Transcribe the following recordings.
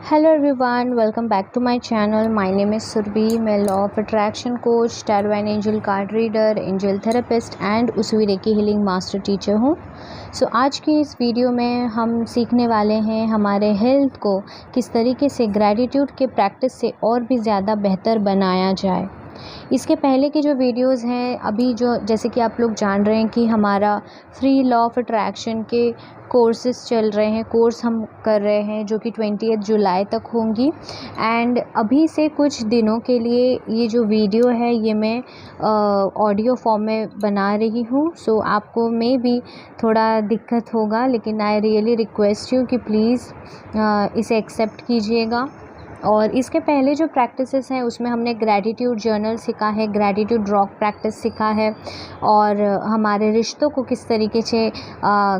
Hello everyone, welcome back to my channel. My name is Surabhi. मैं law of attraction coach, tarot and angel card reader, angel therapist and Usui reiki healing master teacher हूँ। आज की इस video में हम सीखने वाले हैं हमारे हेल्थ को किस तरीके से ग्रैटिट्यूड के प्रैक्टिस से और भी ज़्यादा बेहतर बनाया जाए। इसके पहले की जो वीडियोस हैं, अभी जो जैसे कि आप लोग जान रहे हैं कि हमारा फ्री लॉ ऑफ अट्रैक्शन के कोर्सेज़ चल रहे हैं, कोर्स हम कर रहे हैं जो कि 20 जुलाई तक होंगी। एंड अभी से कुछ दिनों के लिए ये जो वीडियो है ये मैं ऑडियो फॉर्म में बना रही हूँ। आपको में भी थोड़ा दिक्कत होगा, लेकिन आई रियली रिक्वेस्ट यू कि प्लीज़ इसे एक्सेप्ट कीजिएगा। और इसके पहले जो प्रैक्टिसेस हैं उसमें हमने ग्रैटिट्यूड जर्नल सीखा है, ग्रैटिट्यूड रॉक प्रैक्टिस सीखा है, और हमारे रिश्तों को किस तरीके से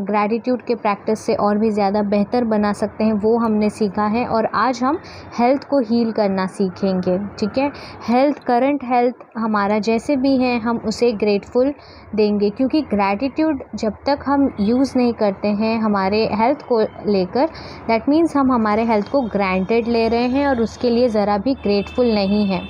ग्रैटिट्यूड के प्रैक्टिस से और भी ज़्यादा बेहतर बना सकते हैं वो हमने सीखा है। और आज हम हेल्थ को हील करना सीखेंगे। ठीक है, हेल्थ, करंट हेल्थ हमारा जैसे भी है हम उसे ग्रेटफुल देंगे, क्योंकि ग्रैटिट्यूड जब तक हम यूज़ नहीं करते हैं हमारे हेल्थ को लेकर, दैट मीन्स हम हमारे हेल्थ को ग्रांटेड ले रहे हैं और उसके लिए ज़रा भी ग्रेटफुल नहीं है।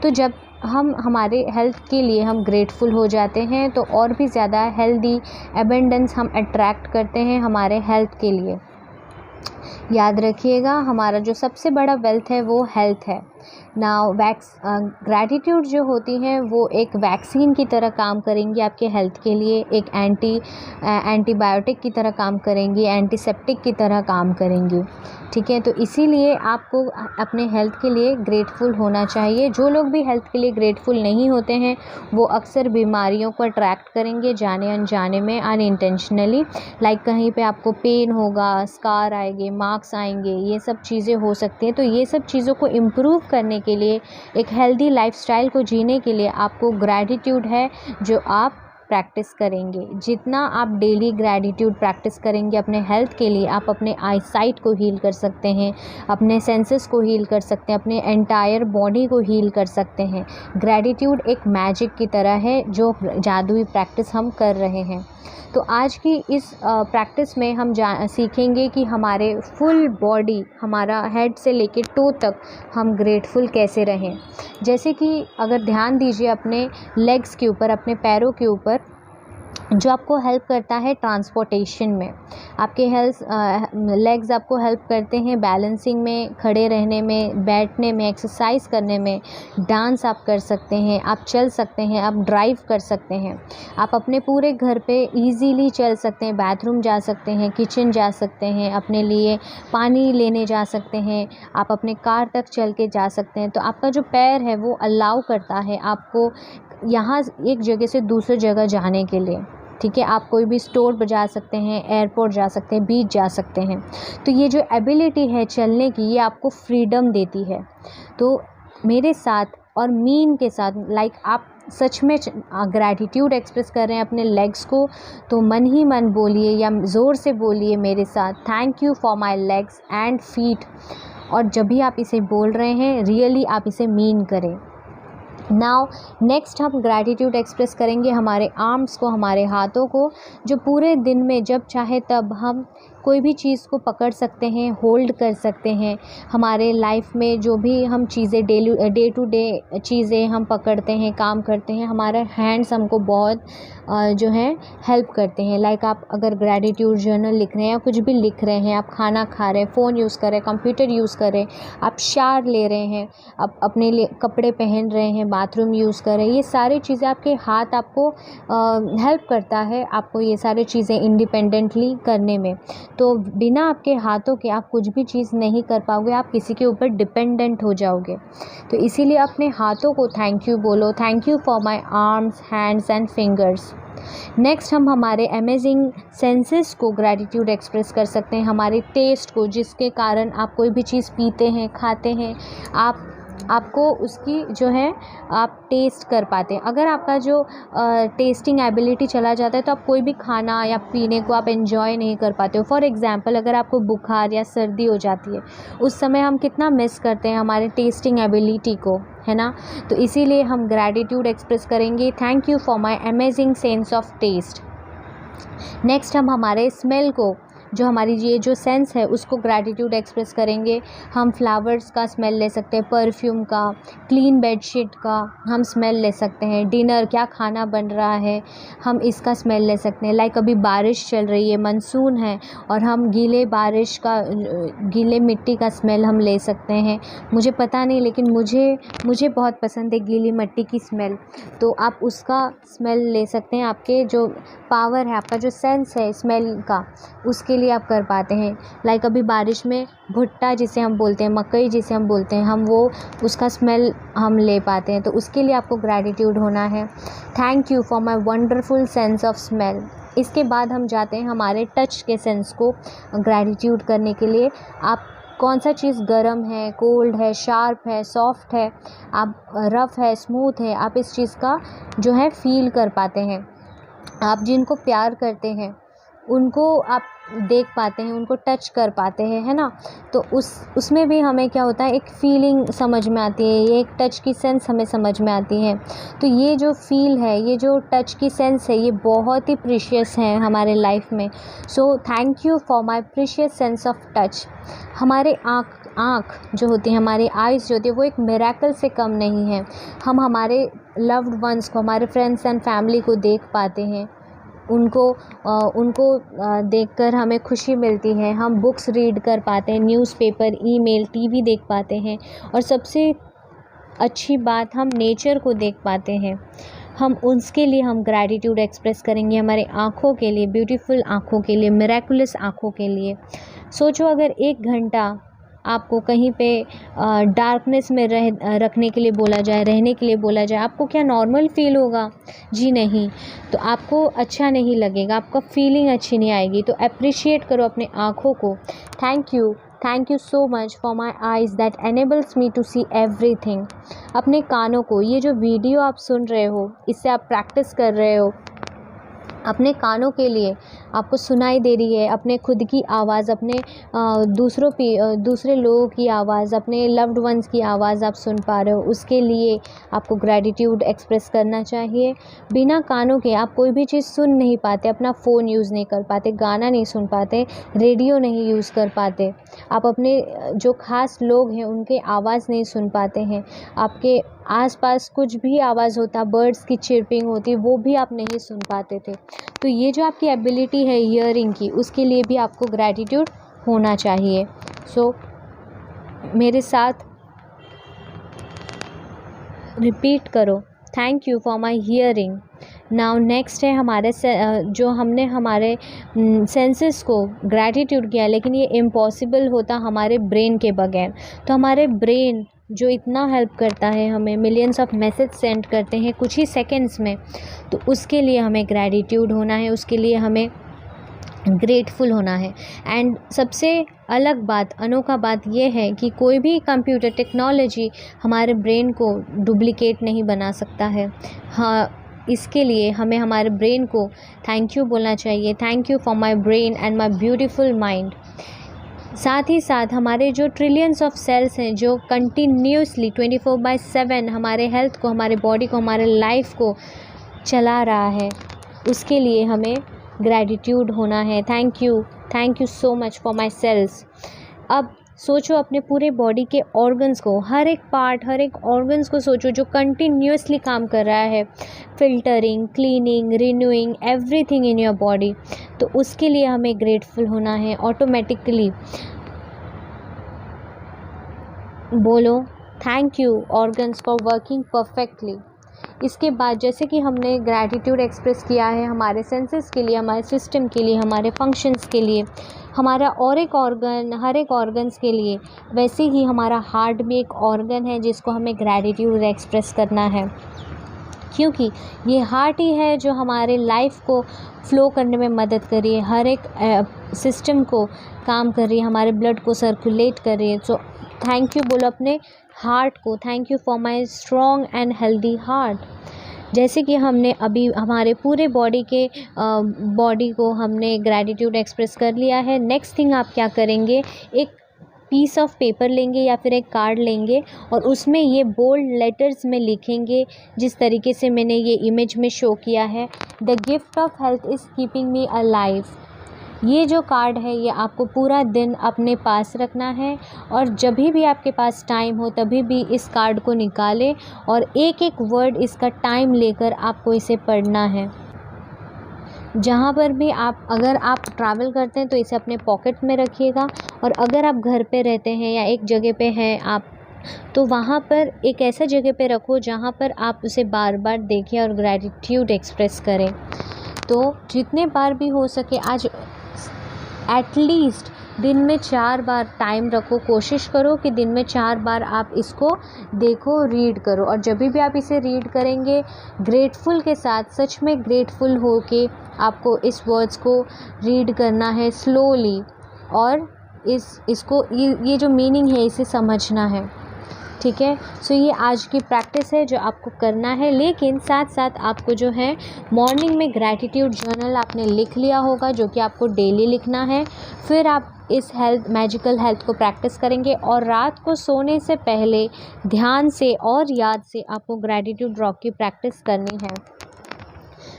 तो जब हम हमारे हेल्थ के लिए हम ग्रेटफुल हो जाते हैं तो और भी ज़्यादा हेल्दी एबंडेंस हम अट्रैक्ट करते हैं हमारे हेल्थ के लिए। याद रखिएगा, हमारा जो सबसे बड़ा वेल्थ है वो हेल्थ है। नाउ ग्रैटिट्यूड जो होती हैं वो एक वैक्सीन की तरह काम करेंगी आपके हेल्थ के लिए, एक एंटीबायोटिक की तरह काम करेंगी, एंटीसेप्टिक की तरह काम करेंगी। ठीक है, तो इसीलिए आपको अपने हेल्थ के लिए ग्रेटफुल होना चाहिए। जो लोग भी हेल्थ के लिए ग्रेटफुल नहीं होते हैं वो अक्सर बीमारियों को अट्रैक्ट करेंगे जाने अनजाने में, अनइंटेंशनली। लाइक कहीं पे आपको पेन होगा, स्कार आएंगे, मार्क्स आएंगे, ये सब चीज़ें हो सकती हैं। तो ये सब चीज़ों को इम्प्रूव करने के लिए, एक हेल्दी लाइफस्टाइल को जीने के लिए आपको ग्रैटिट्यूड है जो आप प्रैक्टिस करेंगे। जितना आप डेली ग्रैटिट्यूड प्रैक्टिस करेंगे अपने हेल्थ के लिए, आप अपने आई साइट को हील कर सकते हैं, अपने सेंसेस को हील कर सकते हैं, अपने एंटायर बॉडी को हील कर सकते हैं। ग्रैटिट्यूड एक मैजिक की तरह है जो जादुई प्रैक्टिस हम कर रहे हैं। तो आज की इस प्रैक्टिस में हम सीखेंगे कि हमारे फुल बॉडी, हमारा हेड से लेके टो तक हम ग्रेटफुल कैसे रहें। जैसे कि अगर ध्यान दीजिए अपने लेग्स के ऊपर, अपने पैरों के ऊपर, जो आपको हेल्प करता है ट्रांसपोर्टेशन में। आपके लेग्स आपको हेल्प करते हैं बैलेंसिंग में, खड़े रहने में, बैठने में, एक्सरसाइज करने में। डांस आप कर सकते हैं, आप चल सकते हैं, आप ड्राइव कर सकते हैं, आप अपने पूरे घर पे इजीली चल सकते हैं, बाथरूम जा सकते हैं, किचन जा सकते हैं, अपने लिए पानी लेने जा सकते हैं, आप अपने कार तक चल के जा सकते हैं। तो आपका जो पैर है वो अलाउ करता है आपको यहाँ एक जगह से दूसरी जगह जाने के लिए। ठीक है, आप कोई भी स्टोर पर जा सकते हैं, एयरपोर्ट जा सकते हैं, बीच जा सकते हैं। तो ये जो एबिलिटी है चलने की, ये आपको फ्रीडम देती है। तो मेरे साथ और मीन के साथ, लाइक आप सच में ग्रैटिट्यूड एक्सप्रेस कर रहे हैं अपने लेग्स को, तो मन ही मन बोलिए या ज़ोर से बोलिए मेरे साथ, thank you for my legs and feet. और जब भी आप इसे बोल रहे हैं रियली आप इसे मीन करें। नाउ नेक्स्ट हम ग्रैटिट्यूड एक्सप्रेस करेंगे हमारे आर्म्स को, हमारे हाथों को, जो पूरे दिन में जब चाहे तब हम कोई भी चीज़ को पकड़ सकते हैं, होल्ड कर सकते हैं। हमारे लाइफ में जो भी हम चीज़ें डे टू डे चीज़ें हम पकड़ते हैं, काम करते हैं, हमारे हैंड्स हमको बहुत जो है हेल्प करते हैं। लाइक आप अगर ग्रैटिट्यूड जर्नल लिख रहे हैं या कुछ भी लिख रहे हैं, आप खाना खा रहे हैं, फ़ोन यूज़ कर रहे हैं, कंप्यूटर यूज़ कर रहे हैं, आप शावर ले रहे हैं, आप अपने लिए कपड़े पहन रहे हैं, बाथरूम यूज़ कर रहे हैं, ये सारी चीज़ें आपके हाथ आपको हेल्प करता है आपको ये सारी चीज़ें इंडिपेंडेंटली करने में। तो बिना आपके हाथों के आप कुछ भी चीज़ नहीं कर पाओगे, आप किसी के ऊपर डिपेंडेंट हो जाओगे। तो इसीलिए अपने हाथों को थैंक यू बोलो, thank you for my arms, hands and fingers. Next हम हमारे अमेजिंग सेंसेस को ग्रैटिट्यूड एक्सप्रेस कर सकते हैं, हमारे टेस्ट को, जिसके कारण आप कोई भी चीज़ पीते हैं, खाते हैं, आपको उसकी जो है आप टेस्ट कर पाते हैं। अगर आपका जो टेस्टिंग एबिलिटी चला जाता है तो आप कोई भी खाना या पीने को आप एंजॉय नहीं कर पाते हो। फॉर एग्ज़ाम्पल, अगर आपको बुखार या सर्दी हो जाती है, उस समय हम कितना मिस करते हैं हमारे टेस्टिंग एबिलिटी को, है ना। तो इसीलिए हम ग्रैटिट्यूड एक्सप्रेस करेंगे, thank you for my amazing sense of taste. Next हम हमारे स्मेल को जो हमारी ये जो सेंस है उसको ग्रैटिट्यूड एक्सप्रेस करेंगे। हम फ्लावर्स का स्मेल ले सकते हैं, परफ्यूम का, क्लीन बेडशीट का हम स्मेल ले सकते हैं, डिनर क्या खाना बन रहा है हम इसका स्मेल ले सकते हैं। लाइक अभी बारिश चल रही है, मानसून है, और हम गीले बारिश का गीले मिट्टी का स्मेल हम ले सकते हैं। मुझे पता नहीं, लेकिन मुझे बहुत पसंद है गीली मिट्टी की स्मेल, तो आप उसका स्मेल ले सकते हैं। आपके जो पावर है, आपका जो सेंस है स्मेल का, उसके लिए आप कर पाते हैं। लाइक अभी बारिश में भुट्टा जिसे हम बोलते हैं, मकई जिसे हम बोलते हैं, हम वो उसका स्मेल हम ले पाते हैं, तो उसके लिए आपको ग्रैटिट्यूड होना है। Thank you for my wonderful sense of smell. इसके बाद हम जाते हैं हमारे टच के सेंस को ग्रैटिट्यूड करने के लिए। आप कौन सा चीज़ गर्म है, कोल्ड है, शार्प है, सॉफ्ट है, आप रफ़ है, स्मूथ है, आप इस चीज़ का जो है फ़ील कर पाते हैं। आप जिनको प्यार करते हैं उनको आप देख पाते हैं, उनको टच कर पाते हैं, है ना। तो उसमें भी हमें क्या होता है, एक फ़ीलिंग समझ में आती है, ये एक टच की सेंस हमें समझ में आती है। तो ये जो फ़ील है, ये जो टच की सेंस है, ये बहुत ही प्रीशियस है हमारे लाइफ में। So thank you for my precious sense of touch. हमारे आँख जो होती है, हमारी आइज़ जो होती है, वो एक मिरेकल से कम नहीं है। हम हमारे लव्ड वंस को, हमारे फ्रेंड्स एंड फैमिली को देख पाते हैं, उनको देखकर हमें खुशी मिलती है। हम बुक्स रीड कर पाते हैं, न्यूज़पेपर, ईमेल, टीवी देख पाते हैं, और सबसे अच्छी बात हम नेचर को देख पाते हैं। हम उसके लिए हम ग्रैटिट्यूड एक्सप्रेस करेंगे, हमारे आँखों के लिए, ब्यूटीफुल आँखों के लिए, मिरेकुलस आँखों के लिए। सोचो अगर 1 घंटा आपको कहीं पे डार्कनेस में रखने के लिए बोला जाए, रहने के लिए बोला जाए, आपको क्या नॉर्मल फ़ील होगा? जी नहीं। तो आपको अच्छा नहीं लगेगा, आपका फीलिंग अच्छी नहीं आएगी। तो एप्रिशिएट करो अपने आँखों को। Thank you so much for my eyes that enables me to see everything. अपने कानों को, ये जो वीडियो आप सुन रहे हो, इससे आप प्रैक्टिस कर रहे हो, अपने कानों के लिए आपको सुनाई दे रही है अपने खुद की आवाज़, अपने दूसरे लोगों की आवाज़, अपने लव्ड वंस की आवाज़ आप सुन पा रहे हो, उसके लिए आपको ग्रैटिट्यूड एक्सप्रेस करना चाहिए। बिना कानों के आप कोई भी चीज़ सुन नहीं पाते, अपना फ़ोन यूज़ नहीं कर पाते, गाना नहीं सुन पाते, रेडियो नहीं यूज़ कर पाते, आप अपने जो ख़ास लोग हैं उनके आवाज़ नहीं सुन पाते हैं, आपके आसपास कुछ भी आवाज़ होता, बर्ड्स की चिर्पिंग होती, वो भी आप नहीं सुन पाते थे। तो ये जो आपकी एबिलिटी है हियरिंग की, उसके लिए भी आपको ग्रैटिट्यूड होना चाहिए। सो मेरे साथ रिपीट करो, thank you for my hearing. Now next है हमारे जो हमने हमारे सेंसेस को ग्रैटिट्यूड किया, लेकिन ये इम्पॉसिबल होता हमारे ब्रेन के बगैर। तो हमारे ब्रेन जो इतना हेल्प करता है, हमें मिलियंस ऑफ मैसेज सेंड करते हैं कुछ ही सेकंड्स में, तो उसके लिए हमें ग्रैटिट्यूड होना है, उसके लिए हमें ग्रेटफुल होना है। एंड सबसे अलग बात, अनोखा बात यह है कि कोई भी कंप्यूटर टेक्नोलॉजी हमारे ब्रेन को डुप्लिकेट नहीं बना सकता है। हाँ, इसके लिए हमें हमारे ब्रेन को थैंक यू बोलना चाहिए। Thank you for my brain and my beautiful mind. साथ ही साथ हमारे जो ट्रिलियंस ऑफ सेल्स हैं जो कंटिन्यूसली 24/7 हमारे हेल्थ को, हमारे बॉडी को, हमारे लाइफ को चला रहा है, उसके लिए हमें ग्रैटिट्यूड होना है। Thank you so much for my cells. अब सोचो अपने पूरे बॉडी के ऑर्गन्स को, हर एक पार्ट, हर एक ऑर्गन्स को सोचो जो कंटिन्यूसली काम कर रहा है, filtering, cleaning, renewing everything in your body. तो उसके लिए हमें ग्रेटफुल होना है। ऑटोमेटिकली बोलो thank you organs for working perfectly. इसके बाद जैसे कि हमने ग्रैटिट्यूड एक्सप्रेस किया है हमारे सेंसेस के लिए, हमारे सिस्टम के लिए, हमारे फंक्शंस के लिए, हमारा और एक ऑर्गन, हर एक ऑर्गन्स के लिए, वैसे ही हमारा हार्ट भी एक ऑर्गन है जिसको हमें ग्रैटिट्यूड एक्सप्रेस करना है, क्योंकि ये हार्ट ही है जो हमारे लाइफ को फ़्लो करने में मदद कर रही है, हर एक सिस्टम को काम कर रही है, हमारे ब्लड को सर्कुलेट कर रही है। सो थैंक यू बोलो अपने हार्ट को, thank you for my strong and healthy heart. जैसे कि हमने अभी हमारे पूरे बॉडी को हमने ग्रैटिट्यूड एक्सप्रेस कर लिया है। नेक्स्ट थिंग आप क्या करेंगे, एक पीस ऑफ पेपर लेंगे या फिर एक कार्ड लेंगे और उसमें ये बोल्ड लेटर्स में लिखेंगे, जिस तरीके से मैंने ये इमेज में शो किया है, the gift of health is keeping me alive. ये जो कार्ड है ये आपको पूरा दिन अपने पास रखना है और जब भी आपके पास टाइम हो तभी भी इस कार्ड को निकालें और एक एक वर्ड इसका टाइम लेकर आपको इसे पढ़ना है। जहाँ पर भी अगर आप ट्रैवल करते हैं तो इसे अपने पॉकेट में रखिएगा और अगर आप घर पे रहते हैं या एक जगह पे हैं आप, तो वहाँ पर एक ऐसा जगह पे रखो जहाँ पर आप उसे बार बार देखें और ग्रैटिट्यूड एक्सप्रेस करें। तो जितने बार भी हो सके आज एटलीस्ट दिन में 4 बार टाइम रखो, कोशिश करो कि दिन में 4 बार आप इसको देखो, रीड करो। और जब भी आप इसे रीड करेंगे ग्रेटफुल के साथ, सच में ग्रेटफुल हो के आपको इस वर्ड्स को रीड करना है स्लोली और इसको ये जो मीनिंग है इसे समझना है, ठीक है। सो ये आज की प्रैक्टिस है जो आपको करना है, लेकिन साथ साथ आपको जो है मॉर्निंग में ग्रैटिट्यूड जर्नल आपने लिख लिया होगा जो कि आपको डेली लिखना है। फिर आप इस मैजिकल हेल्थ को प्रैक्टिस करेंगे और रात को सोने से पहले ध्यान से और याद से आपको ग्रैटिट्यूड रॉक की प्रैक्टिस करनी है।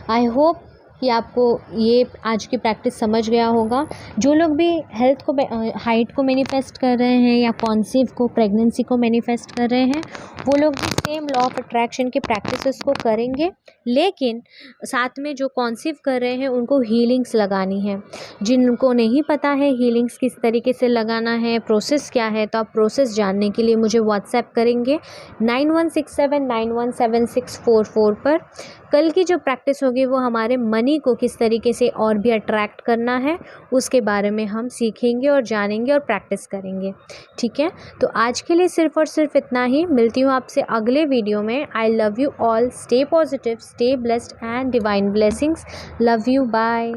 आई होप कि आपको ये आज की प्रैक्टिस समझ गया होगा। जो लोग भी हेल्थ को हाइट को मैनिफेस्ट कर रहे हैं या कॉन्सीव को, प्रेगनेंसी को मैनिफेस्ट कर रहे हैं, वो लोग भी सेम लॉ ऑफ अट्रैक्शन के प्रैक्टिसेस को करेंगे, लेकिन साथ में जो कॉन्सीव कर रहे हैं उनको हीलिंग्स लगानी है। जिनको नहीं पता है हीलिंग्स किस तरीके से लगाना है, प्रोसेस क्या है, तो आप प्रोसेस जानने के लिए मुझे व्हाट्सएप करेंगे 9167917644 पर। कल की जो प्रैक्टिस होगी वो हमारे मनी को किस तरीके से और भी अट्रैक्ट करना है उसके बारे में हम सीखेंगे और जानेंगे और प्रैक्टिस करेंगे, ठीक है। तो आज के लिए सिर्फ़ और सिर्फ इतना ही। मिलती हूँ आपसे अगले वीडियो में। I love you all, stay positive, stay blessed and divine blessings. Love you, bye.